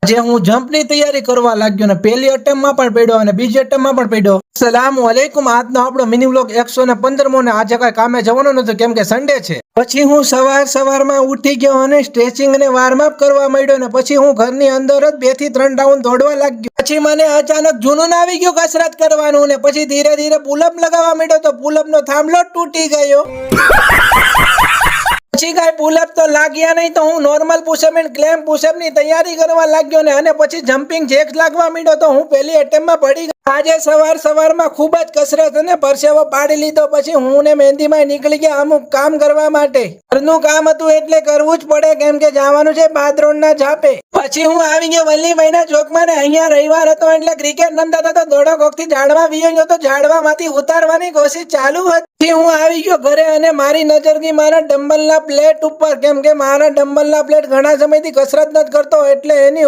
જે હું જમ્પ ની તૈયારી કરવા લાગ્યો ને પહેલી અટેમ્પ માં પણ પડ્યો અને બીજી અટેમ્પ માં પણ પડ્યો. અસલામુ અલૈકુમ. આજનો આપણો મિની વ્લોગ 115મો ને આજે કઈ કામે જવાનું નતું કેમ કે સન્ડે છે. પછી હું સવારમાં ઉઠી ગયો અને સ્ટ્રેચિંગ ને વોર્મ અપ કરવા માંડ્યો ને પછી હું ઘરની અંદર જ 2 થી 3 રાઉન્ડ દોડવા લાગ્યો. પછી મને અચાનક જૂનૂન આવી ગયું કસરત કરવાનું ને પછી ધીરે ધીરે પુલઅપ લગાવવા માંડ્યો તો પુલઅપ નો થાંભલો તૂટી ગયો. પછી કઈ પુલઅપ તો લાગ્યા નહીં તો હું normal push-up and claim push-up ની તૈયારી કરવા લાગ્યો ને અને પછી જમ્પિંગ જેક્સ લાગવા માંડ્યો તો હું પહેલી એટેમ્પ માં પડી ગયો. આજે સવારમાં ખૂબ જ કસરત અને પરસેવો પાડી લીધો. પછી હું ને મહેંદીમાં નીકળી ગયા અમુક કામ કરવા માટે. ઘરનું કામ હતું એટલે કરવું જ પડે કેમ કે જવાનું છે બાદરોડ ના ઝાપે. પછી હું આવી ગયો વલ્લીભાઈ ના ચોકમાં ને અહીંયા રવિવાર હતો એટલે ક્રિકેટ રમતા હતા તો દોડો કોકથી ઝાડવા વીયો ગયો તો ઝાડવામાંથી ઉતારવાની કોશિશ ચાલુ હતી. હું આવી ગયો ઘરે અને મારી નજર ગઈ મારા ડમ્બલના પ્લેટ ઉપર કેમ કે મારા ડમ્બલના પ્લેટ ઘણા સમયથી કસરત નથી કરતો એટલે એની